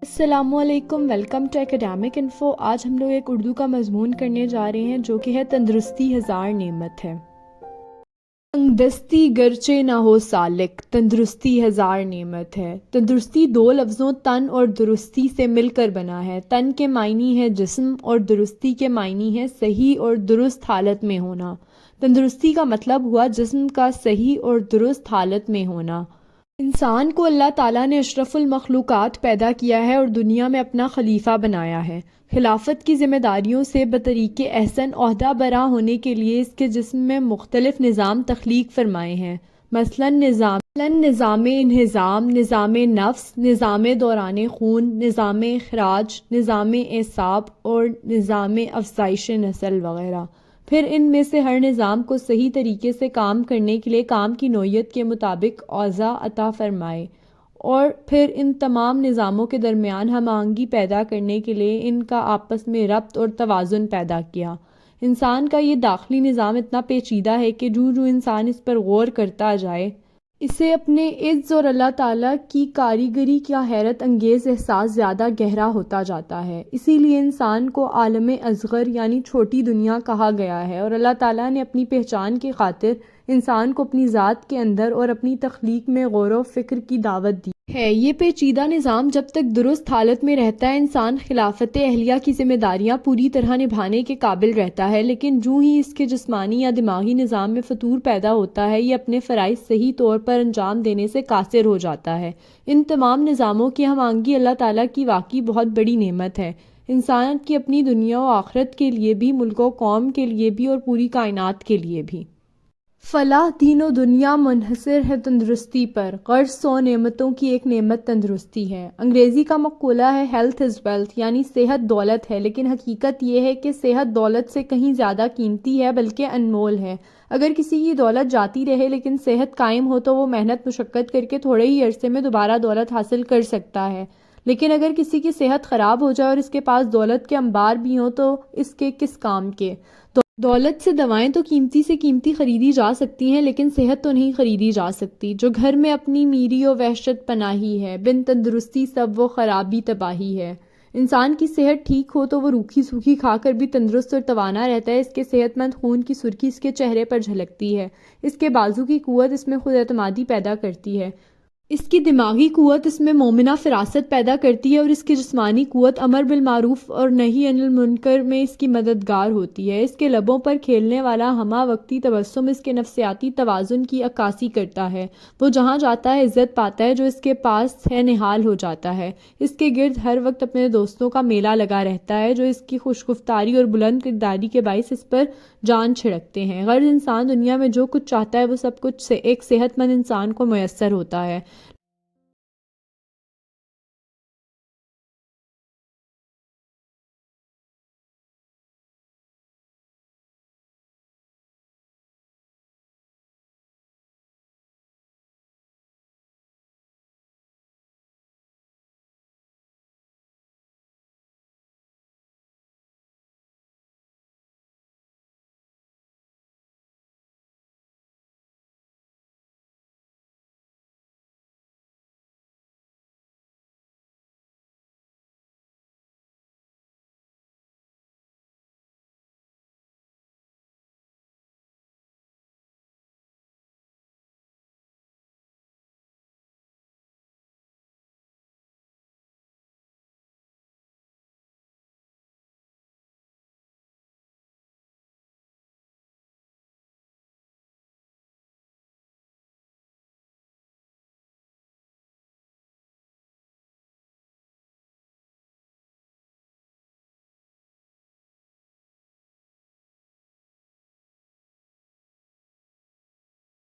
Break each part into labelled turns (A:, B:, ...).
A: السلام علیکم، welcome to academic info. آج ہم لوگ ایک اردو کا مضمون کرنے جا رہے ہیں جو کہ ہے تندرستی ہزار نعمت ہے۔ تنگ دستی گرچہ نہ ہو سالک، تندرستی ہزار نعمت ہے۔ تندرستی دو لفظوں تن اور درستی سے مل کر بنا ہے۔ تن کے معنی ہے جسم اور درستی کے معنی ہے صحیح اور درست حالت میں ہونا۔ تندرستی کا مطلب ہوا جسم کا صحیح اور درست حالت میں ہونا۔ انسان کو اللہ تعالیٰ نے اشرف المخلوقات پیدا کیا ہے اور دنیا میں اپنا خلیفہ بنایا ہے۔ خلافت کی ذمہ داریوں سے بطریق احسن عہدہ برآں ہونے کے لیے اس کے جسم میں مختلف نظام تخلیق فرمائے ہیں، مثلاً نظام انہضام، نظام نفس، نظام دوران خون، نظام اخراج، نظام اعصاب اور نظام افزائش نسل وغیرہ۔ پھر ان میں سے ہر نظام کو صحیح طریقے سے کام کرنے کے لیے کام کی نوعیت کے مطابق اوضاع عطا فرمائے، اور پھر ان تمام نظاموں کے درمیان ہم آہنگی پیدا کرنے کے لیے ان کا آپس میں ربط اور توازن پیدا کیا۔ انسان کا یہ داخلی نظام اتنا پیچیدہ ہے کہ جو انسان اس پر غور کرتا جائے، اسے اپنے عز اور اللہ تعالیٰ کی کاریگری کا حیرت انگیز احساس زیادہ گہرا ہوتا جاتا ہے۔ اسی لیے انسان کو عالم اصغر یعنی چھوٹی دنیا کہا گیا ہے، اور اللہ تعالیٰ نے اپنی پہچان کی خاطر انسان کو اپنی ذات کے اندر اور اپنی تخلیق میں غور و فکر کی دعوت دی ہے۔ یہ پیچیدہ نظام جب تک درست حالت میں رہتا ہے، انسان خلافت اہلیہ کی ذمہ داریاں پوری طرح نبھانے کے قابل رہتا ہے، لیکن جو ہی اس کے جسمانی یا دماغی نظام میں فطور پیدا ہوتا ہے، یہ اپنے فرائض صحیح طور پر انجام دینے سے قاصر ہو جاتا ہے۔ ان تمام نظاموں کی ہم آہنگی اللہ تعالیٰ کی واقعی بہت بڑی نعمت ہے، انسان کی اپنی دنیا و آخرت کے لیے بھی، ملک و قوم کے لیے بھی، اور پوری کائنات کے لیے بھی۔ فلاح دین و دنیا منحصر ہے تندرستی پر، غرض 100 نعمتوں کی ایک نعمت تندرستی ہے۔ انگریزی کا مقولہ ہے ہیلتھ از ویلتھ، یعنی صحت دولت ہے، لیکن حقیقت یہ ہے کہ صحت دولت سے کہیں زیادہ قیمتی ہے، بلکہ انمول ہے۔ اگر کسی کی دولت جاتی رہے لیکن صحت قائم ہو تو وہ محنت مشقت کر کے تھوڑے ہی عرصے میں دوبارہ دولت حاصل کر سکتا ہے، لیکن اگر کسی کی صحت خراب ہو جائے اور اس کے پاس دولت کے انبار بھی ہوں تو اس کے کس کام کے؟ دولت سے دوائیں تو قیمتی سے قیمتی خریدی جا سکتی ہیں، لیکن صحت تو نہیں خریدی جا سکتی۔ جو گھر میں اپنی میری و وحشت پناہی ہے، بن تندرستی سب وہ خرابی تباہی ہے۔ انسان کی صحت ٹھیک ہو تو وہ روکھی سوکھی کھا کر بھی تندرست اور توانا رہتا ہے۔ اس کے صحت مند خون کی سرخی اس کے چہرے پر جھلکتی ہے، اس کے بازو کی قوت اس میں خود اعتمادی پیدا کرتی ہے، اس کی دماغی قوت اس میں مومنہ فراست پیدا کرتی ہے، اور اس کی جسمانی قوت امر بالمعروف اور نہی عن المنکر میں اس کی مددگار ہوتی ہے۔ اس کے لبوں پر کھیلنے والا ہمہ وقتی تبسم اس کے نفسیاتی توازن کی عکاسی کرتا ہے۔ وہ جہاں جاتا ہے عزت پاتا ہے، جو اس کے پاس ہے نہال ہو جاتا ہے۔ اس کے گرد ہر وقت اپنے دوستوں کا میلہ لگا رہتا ہے، جو اس کی خوشگفتاری اور بلند کرداری کے باعث اس پر جان چھڑکتے ہیں۔ غرض انسان دنیا میں جو کچھ چاہتا ہے وہ سب کچھ سے ایک صحت مند انسان کو میسر ہوتا ہے۔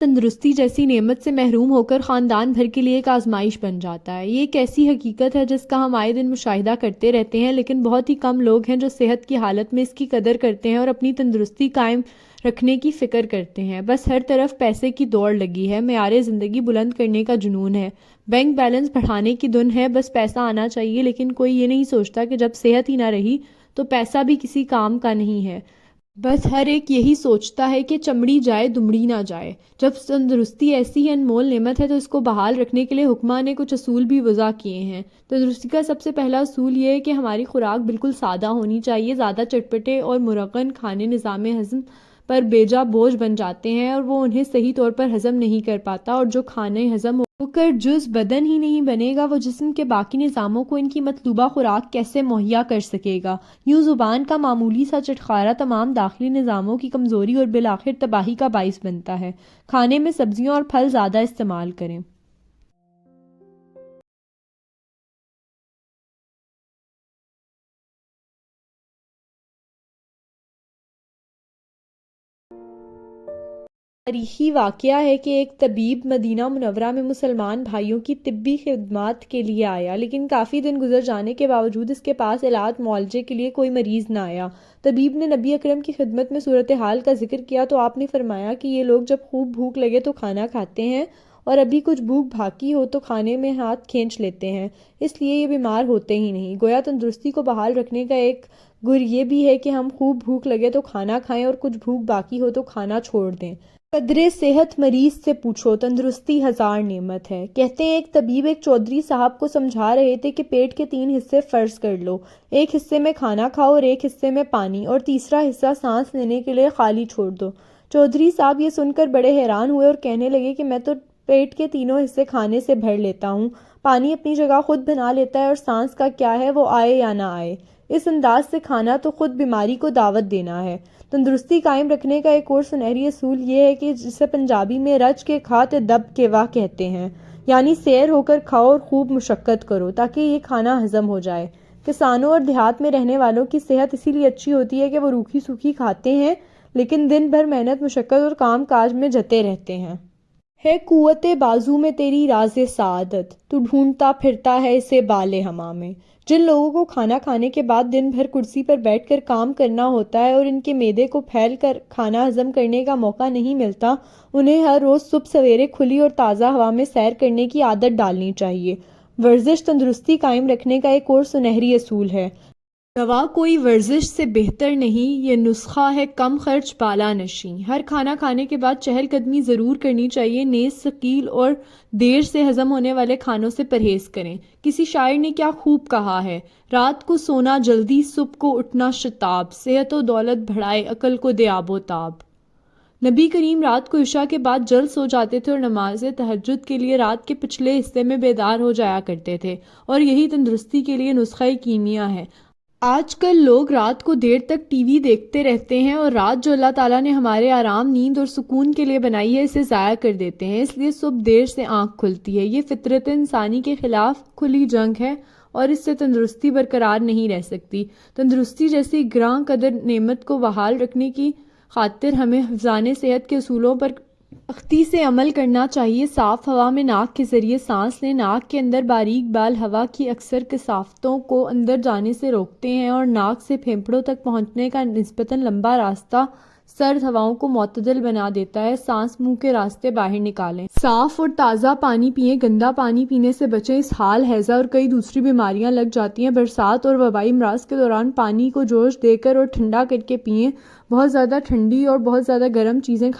A: تندرستی جیسی نعمت سے محروم ہو کر خاندان بھر کے لیے ایک آزمائش بن جاتا ہے۔ یہ ایک ایسی حقیقت ہے جس کا ہم آئے دن مشاہدہ کرتے رہتے ہیں، لیکن بہت ہی کم لوگ ہیں جو صحت کی حالت میں اس کی قدر کرتے ہیں اور اپنی تندرستی قائم رکھنے کی فکر کرتے ہیں۔ بس ہر طرف پیسے کی دوڑ لگی ہے، معیار زندگی بلند کرنے کا جنون ہے، بینک بیلنس بڑھانے کی دھن ہے، بس پیسہ آنا چاہیے، لیکن کوئی یہ نہیں سوچتا کہ جب صحت ہی نہ رہی تو پیسہ بھی کسی کام کا نہیں ہے۔ بس ہر ایک یہی سوچتا ہے کہ چمڑی جائے دمڑی نہ جائے۔ جب تندرستی ایسی ہی انمول نعمت ہے تو اس کو بحال رکھنے کے لیے حکماں نے کچھ اصول بھی وضع کیے ہیں۔ تندرستی کا سب سے پہلا اصول یہ ہے کہ ہماری خوراک بالکل سادہ ہونی چاہیے۔ زیادہ چٹپٹے اور مرغن کھانے نظام ہضم پر بیجا بوجھ بن جاتے ہیں اور وہ انہیں صحیح طور پر ہضم نہیں کر پاتا، اور جو کھانے ہضم ہو کر جز بدن ہی نہیں بنے گا وہ جسم کے باقی نظاموں کو ان کی مطلوبہ خوراک کیسے مہیا کر سکے گا؟ یوں زبان کا معمولی سا چٹخارا تمام داخلی نظاموں کی کمزوری اور بالآخر تباہی کا باعث بنتا ہے۔ کھانے میں سبزیاں اور پھل زیادہ استعمال کریں۔ تاریخی واقعہ ہے کہ ایک طبیب مدینہ منورہ میں مسلمان بھائیوں کی طبی خدمات کے لیے آیا، لیکن کافی دن گزر جانے کے باوجود اس کے پاس علاج معالجے کے لیے کوئی مریض نہ آیا۔ طبیب نے نبی اکرم کی خدمت میں صورتحال کا ذکر کیا تو آپ نے فرمایا کہ یہ لوگ جب خوب بھوک لگے تو کھانا کھاتے ہیں، اور ابھی کچھ بھوک باقی ہو تو کھانے میں ہاتھ کھینچ لیتے ہیں، اس لیے یہ بیمار ہوتے ہی نہیں۔ گویا تندرستی کو بحال رکھنے کا ایک گر یہ بھی ہے کہ ہم خوب بھوک لگے تو کھانا کھائیں اور کچھ بھوک باقی ہو تو کھانا چھوڑ دیں۔ قدر صحت مریض سے پوچھو، تندرستی ہزار نعمت ہے۔ کہتے ہیں ایک طبیب ایک چودھری صاحب کو سمجھا رہے تھے کہ پیٹ کے 3 حصے فرض کر لو، ایک حصے میں کھانا کھاؤ اور ایک حصے میں پانی، اور تیسرا حصہ سانس لینے کے لیے خالی چھوڑ دو۔ چودھری صاحب یہ سن کر بڑے حیران ہوئے اور کہنے لگے کہ میں تو پیٹ کے تینوں حصے کھانے سے بھر لیتا ہوں، پانی اپنی جگہ خود بنا لیتا ہے، اور سانس کا کیا ہے، وہ آئے یا نہ آئے۔ اس انداز سے کھانا تو خود بیماری کو دعوت دینا ہے۔ تندرستی قائم رکھنے کا ایک اور سنہری اصول یہ ہے کہ جسے پنجابی میں رج کے کھاتے دب کے واہ کہتے ہیں، یعنی سیر ہو کر کھاؤ اور خوب مشقت کرو تاکہ یہ کھانا ہضم ہو جائے۔ کسانوں اور دیہات میں رہنے والوں کی صحت اسی لیے اچھی ہوتی ہے کہ وہ روکھی سوکھی کھاتے ہیں لیکن دن بھر محنت مشقت اور کام کاج میں جتے رہتے ہیں۔ ہے قوت بازو میں تیری راز سعادت، تو ڈھونڈتا پھرتا ہے اسے بالِ ہما میں۔ جن لوگوں کو کھانا کھانے کے بعد دن بھر کرسی پر بیٹھ کر کام کرنا ہوتا ہے اور ان کے معدے کو پھیل کر کھانا ہضم کرنے کا موقع نہیں ملتا، انہیں ہر روز صبح سویرے کھلی اور تازہ ہوا میں سیر کرنے کی عادت ڈالنی چاہیے۔ ورزش تندرستی قائم رکھنے کا ایک اور سنہری اصول ہے۔ دوا کوئی ورزش سے بہتر نہیں، یہ نسخہ ہے کم خرچ بالا نشیں۔ ہر کھانا کھانے کے بعد چہل قدمی ضرور کرنی چاہیے، نیز ثقیل اور دیر سے ہضم ہونے والے کھانوں سے پرہیز کریں۔ کسی شاعر نے کیا خوب کہا ہے، رات کو سونا جلدی، صبح کو اٹھنا شتاب، صحت و دولت بڑھائے، عقل کو دے آب و تاب۔ نبی کریم رات کو عشاء کے بعد جلد سو جاتے تھے اور نماز تہجد کے لیے رات کے پچھلے حصے میں بیدار ہو جایا کرتے تھے، اور یہی تندرستی کے لیے نسخہ کیمیا ہے۔ آج کل لوگ رات کو دیر تک ٹی وی دیکھتے رہتے ہیں اور رات جو اللہ تعالیٰ نے ہمارے آرام، نیند اور سکون کے لیے بنائی ہے اسے ضائع کر دیتے ہیں، اس لیے صبح دیر سے آنکھ کھلتی ہے۔ یہ فطرت انسانی کے خلاف کھلی جنگ ہے اور اس سے تندرستی برقرار نہیں رہ سکتی۔ تندرستی جیسی گراں قدر نعمت کو بحال رکھنے کی خاطر ہمیں حفظان صحت کے اصولوں پر سختی سے عمل کرنا چاہیے۔ صاف ہوا میں ناک کے ذریعے سانس لیں۔ ناک کے اندر باریک بال ہوا کی اکثر کثافتوں کو اندر جانے سے روکتے ہیں اور ناک سے پھیپھڑوں تک پہنچنے کا نسبتاً لمبا راستہ سرد ہواؤں کو معتدل بنا دیتا ہے۔ سانس منہ کے راستے باہر نکالیں۔ صاف اور تازہ پانی پئیں، گندا پانی پینے سے بچیں، اس حال ہیضہ اور کئی دوسری بیماریاں لگ جاتی ہیں۔ برسات اور وبائی امراض کے دوران پانی کو جوش دے کر اور ٹھنڈا کر کے پئیں۔ بہت زیادہ ٹھنڈی اور بہت زیادہ گرم چیزیں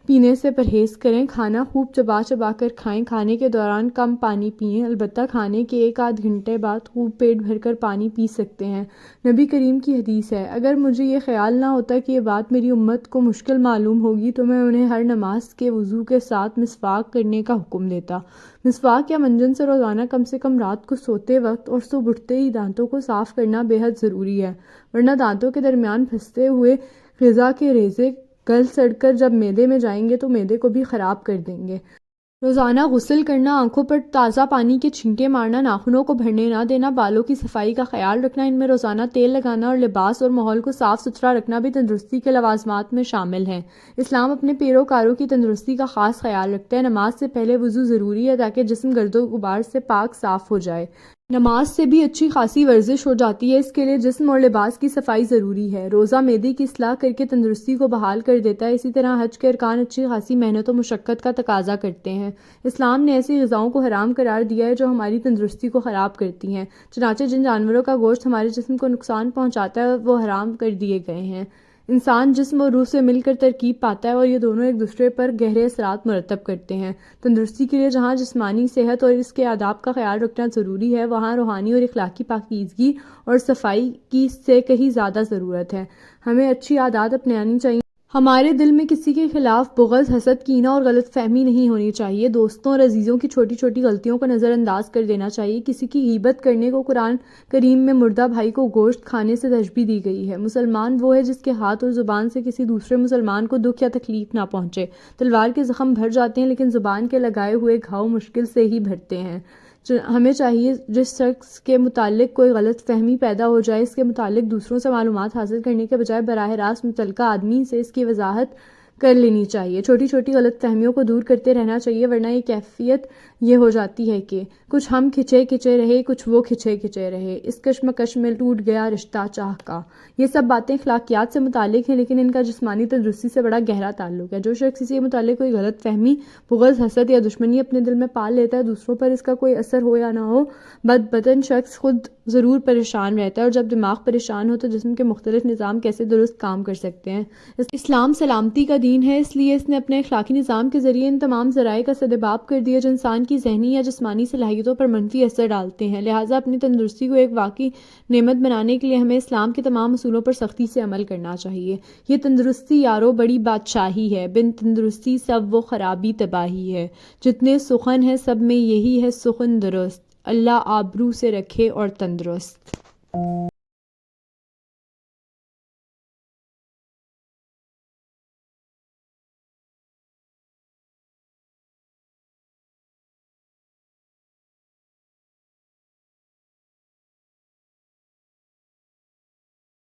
A: پینے سے پرہیز کریں۔ کھانا خوب چبا چبا کر کھائیں۔ کھانے کے دوران کم پانی پئیں، البتہ کھانے کے 1 آدھ گھنٹے بعد خوب پیٹ بھر کر پانی پی سکتے ہیں۔ نبی کریم کی حدیث ہے، اگر مجھے یہ خیال نہ ہوتا کہ یہ بات میری امت کو مشکل معلوم ہوگی تو میں انہیں ہر نماز کے وضو کے ساتھ مسواک کرنے کا حکم دیتا۔ مسواک یا منجن سے روزانہ کم سے کم رات کو سوتے وقت اور صبح اٹھتے ہی دانتوں کو صاف کرنا بے حد ضروری ہے، ورنہ دانتوں کے درمیان پھنسے ہوئے غذا کے ریزے گل سڑ کر جب معدے میں جائیں گے تو معدے کو بھی خراب کر دیں گے۔ روزانہ غسل کرنا، آنکھوں پر تازہ پانی کے چھینٹے مارنا، ناخنوں کو بھرنے نہ دینا، بالوں کی صفائی کا خیال رکھنا، ان میں روزانہ تیل لگانا اور لباس اور ماحول کو صاف ستھرا رکھنا بھی تندرستی کے لوازمات میں شامل ہیں۔ اسلام اپنے پیروکاروں کی تندرستی کا خاص خیال رکھتا ہے۔ نماز سے پہلے وضو ضروری ہے تاکہ جسم گرد و غبار سے پاک صاف ہو جائے۔ نماز سے بھی اچھی خاصی ورزش ہو جاتی ہے، اس کے لیے جسم اور لباس کی صفائی ضروری ہے۔ روزہ معدے کی اصلاح کر کے تندرستی کو بحال کر دیتا ہے۔ اسی طرح حج کے ارکان اچھی خاصی محنت و مشقت کا تقاضا کرتے ہیں۔ اسلام نے ایسی غذاؤں کو حرام قرار دیا ہے جو ہماری تندرستی کو خراب کرتی ہیں، چنانچہ جن جانوروں کا گوشت ہمارے جسم کو نقصان پہنچاتا ہے وہ حرام کر دیے گئے ہیں۔ انسان جسم اور روح سے مل کر ترکیب پاتا ہے اور یہ دونوں ایک دوسرے پر گہرے اثرات مرتب کرتے ہیں۔ تندرستی کے لیے جہاں جسمانی صحت اور اس کے آداب کا خیال رکھنا ضروری ہے، وہاں روحانی اور اخلاقی پاکیزگی اور صفائی کی سے کہیں زیادہ ضرورت ہے۔ ہمیں اچھی عادات اپنانی چاہیے۔ ہمارے دل میں کسی کے خلاف بغض، حسد، کینہ اور غلط فہمی نہیں ہونی چاہیے۔ دوستوں اور عزیزوں کی چھوٹی چھوٹی غلطیوں کو نظر انداز کر دینا چاہیے۔ کسی کی غیبت کرنے کو قرآن کریم میں مردہ بھائی کو گوشت کھانے سے تشبیہ دی گئی ہے۔ مسلمان وہ ہے جس کے ہاتھ اور زبان سے کسی دوسرے مسلمان کو دکھ یا تکلیف نہ پہنچے۔ تلوار کے زخم بھر جاتے ہیں لیکن زبان کے لگائے ہوئے گھاؤ مشکل سے ہی بھرتے ہیں۔ ہمیں چاہیے جس شخص کے متعلق کوئی غلط فہمی پیدا ہو جائے، اس کے متعلق دوسروں سے معلومات حاصل کرنے کے بجائے براہ راست متعلقہ آدمی سے اس کی وضاحت کر لینی چاہیے۔ چھوٹی چھوٹی غلط فہمیوں کو دور کرتے رہنا چاہیے، ورنہ یہ کیفیت یہ ہو جاتی ہے کہ کچھ ہم کھچے کھچے رہے، کچھ وہ کھچے کھچے رہے، اس کشمکش میں ٹوٹ گیا رشتہ چاہ کا۔ یہ سب باتیں اخلاقیات سے متعلق ہیں لیکن ان کا جسمانی تندرستی سے بڑا گہرا تعلق ہے۔ جو شخص کسی کے متعلق کوئی غلط فہمی، بغض، حسد یا دشمنی اپنے دل میں پال لیتا ہے، دوسروں پر اس کا کوئی اثر ہو یا نہ ہو، بدن شخص خود ضرور پریشان رہتا ہے، اور جب دماغ پریشان ہو تو جسم کے مختلف نظام کیسے درست کام کر سکتے ہیں۔ اسلام سلامتی کا دین ہے، اس لیے اس نے اپنے اخلاقی نظام کے ذریعے ان تمام ذرائع کا سدباب کر دیا جو انسان کی ذہنی یا جسمانی صلاحیتوں پر منفی اثر ڈالتے ہیں۔ لہٰذا اپنی تندرستی کو ایک واقعی نعمت بنانے کے لیے ہمیں اسلام کے تمام اصولوں پر سختی سے عمل کرنا چاہیے۔ یہ تندرستی یارو بڑی بادشاہی ہے، بن تندرستی سب وہ خرابی تباہی ہے۔ جتنے سخن ہے سب میں یہی ہے سخن درست، اللہ آبرو سے رکھے اور تندرست۔